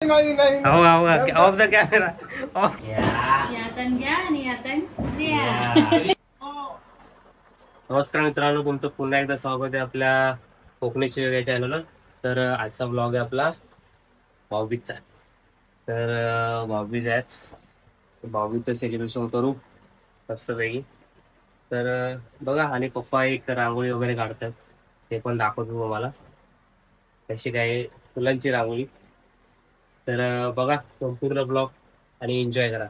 Of the camera. नमस्कार मित्रांनो, तुमचं पुन्हा एकदा स्वागत आहे आपल्या कोकणी शिव या चॅनलवर. तर आजचा ब्लॉग आहे आपला भाऊबीजचा. तर भाऊबीज आहेच, भाऊबीजचं सेलिब्रेशन करू मस्तपैकी. तर बघा, आणि पप्पा एक रांगोळी वगैरे काढतात, ते पण दाखवतो तुम्हाला कशी काय फुलांची रांगोळी. तर बघा संपूर्ण ब्लॉग आणि एन्जॉय करा.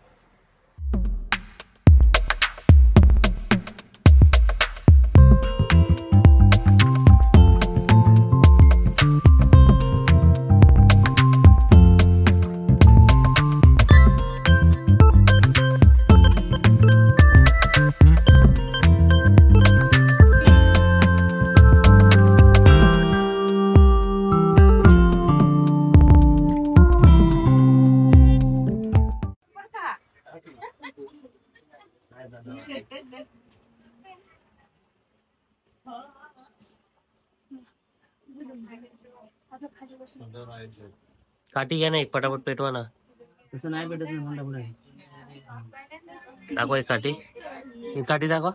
काठी घ्या ना, एक पटापट पेटवा ना. तसं नाही पेटत दाखवा एक काठी, एक काठी दाखवा.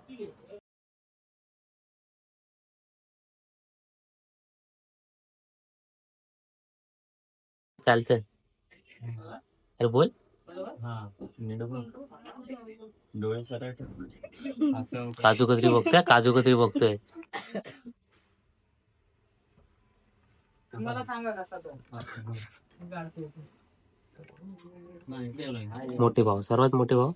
चालतंय. अरे बोल. काजू कतरी बघतोय, काजू कतरी बघतोय. मोठे भाऊ, सर्वात मोठे भाऊ.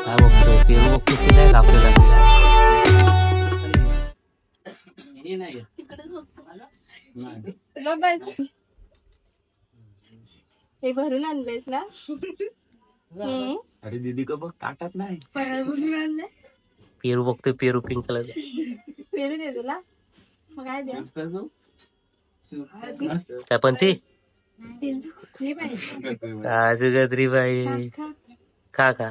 काय बघतोय? पेरू बघतोय की काय? आपल्याला हे भरून आणलेस ना? अरे दीदी का बघ, ताटात नाही. आणले पेरू बघतोय, पेरू पिंक कलर. पेरू दे तुला, मग काय द्या? काय पण ती काजू कतरी बाई. खा खा.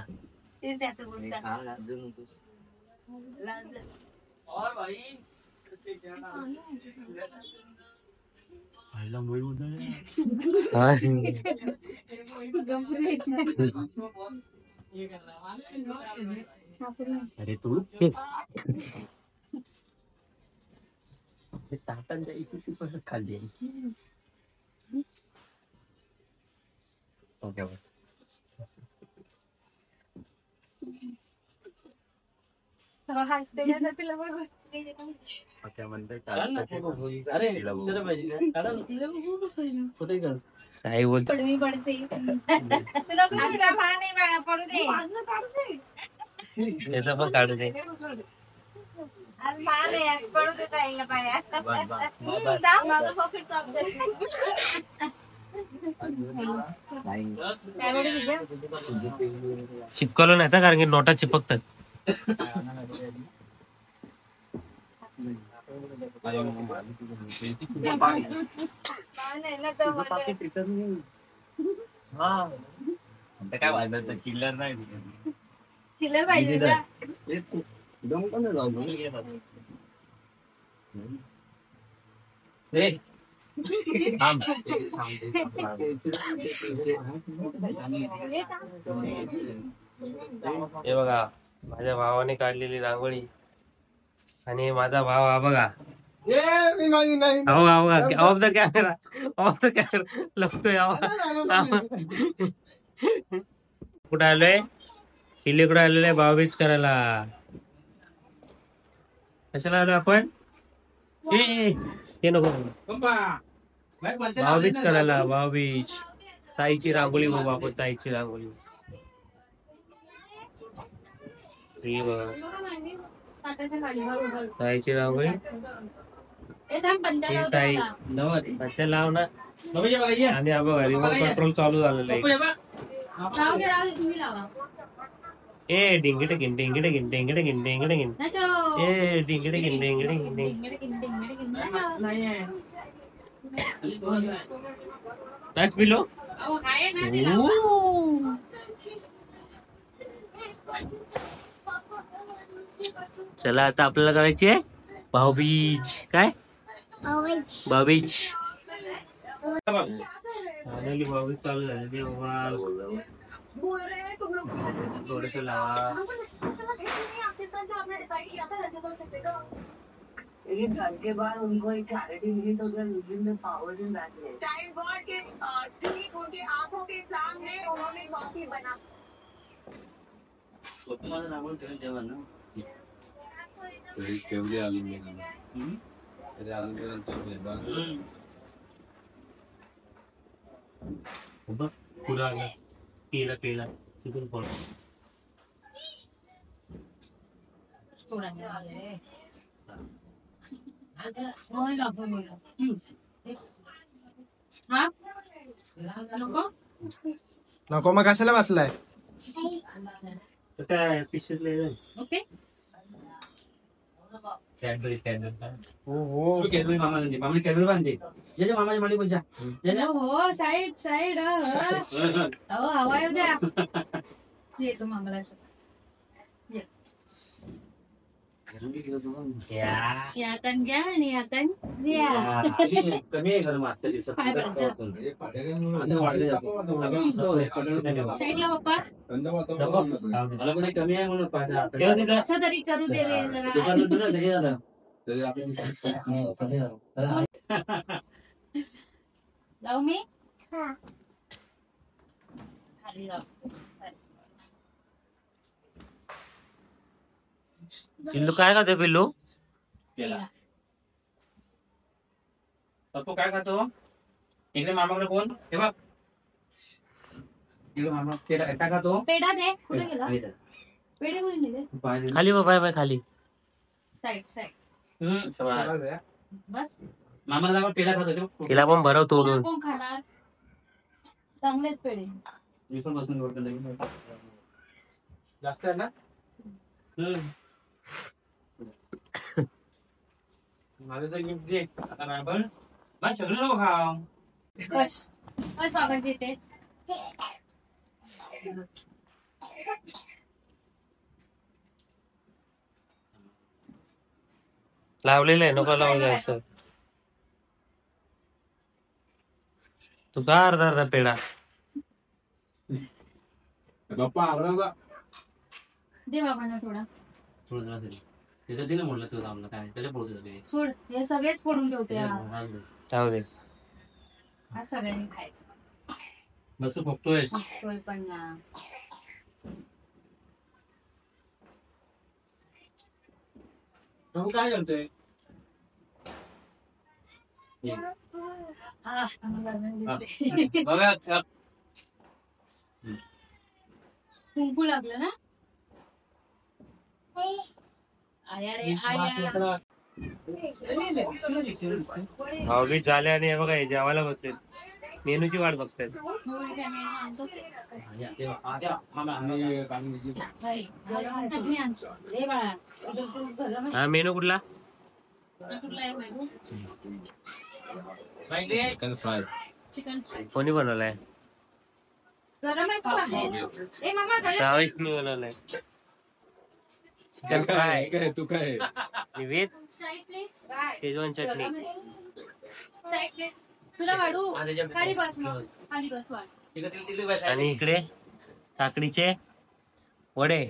अरे तू ताटात द्यायची ती परत खाल्ली. ओके बस. साई बोलतो त्याचा पण काढू दे. चिपकवलं नाही कारण की नोटा चिपकतात. काय वाजत चिल्लर नाही, चिल्लर पाहिजे ना. हे बघा, माझ्या भावाने काढलेली रांगोळी. आणि माझा भाव हा बघा, off the camera, off the camera लपतोय. कुठे आलोय? किल्लीकडे आलेलं आहे भाऊबीज करायला. कशाला आलोय आपण? ते नको, भाऊबीज करायला. भाऊबीज, ताईची रांगोळी बघू आपण, ताईची रांगोळी. ताईची रांगोळी ताई लाव ना. आणि रिमोट कंट्रोल चालू झालेलं आहे. ए डिंगडे गिन, डिंगडे गिन, डिंगडे गिन, डिंगडे गिन. ए डिंगडे गिन, डिंगडे गिन. Touch below. चला आता आपल्याला करायची आहे भाऊबीज. काय बाबीच फायनली बाबीच चालू झाले. थोडस लावा. लेकिन घर के बाहर उनको एक क्लैरिटी मिली तो उधर powers in back time God के ठीक उनके आंखों के सामने उन्होंने वाकई बना तुम्हाला सांगून ठेवेल जेव्हा ना ठेवली अजून पुरा पेला पेला तिथून पड. नको मग कशाला वाचलाय. काय पिक्चर ओके कॅडबरी कॅडबरी हो कॅडबरी मामाने कॅडबरी बांधते ज्याच्या मामाची मळी बोलच्या हो साईड साईड हो हवा येऊ द्या. येतो मामाला यातन घ्या आणि यातन द्या. कमी आहे खरं मागच्या दिवसात. साईडला पप्पा मला पण कमी आहे म्हणून असं तरी करू दे रे जरा. जाऊ मी खाली जाऊ. पिल्लू काय खातो पिल्लू. पप्पू काय खातो इकडे मामाकडे कोण हे बघ इकडे मामा काय खातो. पेढा दे. कुठे गेला पेढे कुठे नेले. खाली बाय बाय खाली. साईड साईड बस. मामाला जाऊन पेला खातो तिला पण भरव तोडून. कोण खाणार. चांगलेच पेढे. मी पण बसून जास्त आहे ना. माझं तर गिफ्ट दे आता रायबल बा सगळं नको खाव. बस बस बाबांची इथे. लावलेलं आहे नको लावू जायचं. तू का अर्धा अर्धा पेढा. बाप्पा आवडा दे बाबांना थोडा. थोडं तिथं दिलं म्हटलं तुझं आम्हाला काय त्याच्या पुढचं झाले सोड हे सगळेच फोडून ठेवते. जाऊ दे. आज सगळ्यांनी खायचं. बस बघतोय सोय पण ना. तू काय करतोय. बघा कुंकू लागलं ना. आया रे आया. भाऊबीज झाले आणि हे बघा हे जेवायला बसले. मेनूची वाट बघतायत. होय काय मेनू आमचंच आहे. चटणी आमची. दे बाळा. गरम हा मेनू कुठला. आहे. कुठला आहे menu. Chicken fry chicken fry. कोणी बनवलाय. गरम आहे का. ए मामा गरम. जावेद मी बनवलाय. चिकन फ्राय काय तू काय with side please. Schezwan chutney. Side please. तुला वाढू. खाली बस मग. खाली बस वाढ. आणि इकडे काकडीचे वडे.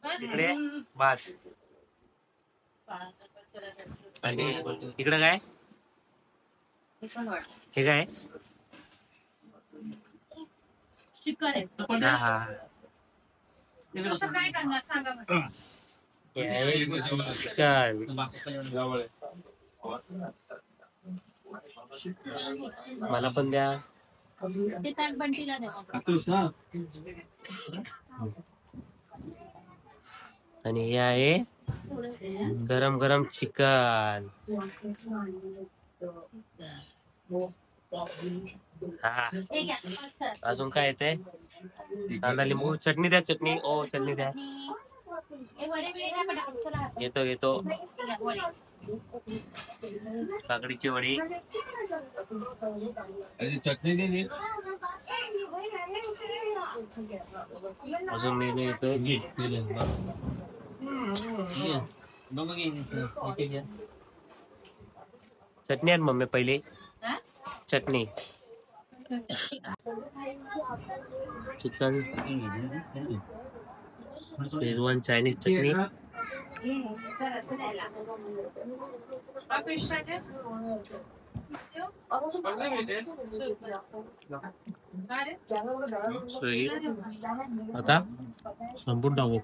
बस. इकडे भात. आणि इकडे काय हे पण वाढ. हे काय. चिकन आहे. हा हा कसं काय करणार सांगा मला. चिकन. मला पण द्या. ते ताट बंटीला द्या. खातोस ना. आणि हे आहे गरम गरम चिकन. हा हे घ्या. मस्त. अजून काय येते. कांदा लिंबू चटणी द्या. चटणी ओ चटणी द्या. हे वडे बिडे घ्या पटापट. चला. घेतो घेतो. हे घ्या वडे. काकडीची वडी. चटणी दे अजून मेनू येतो. चटणी आण मम्मी पहिली. हा? चटणी चिकन शेजवान चायनीज चटणी. हा फिश फ्राय दे. का रे? स्वीट आता संपून टाकू.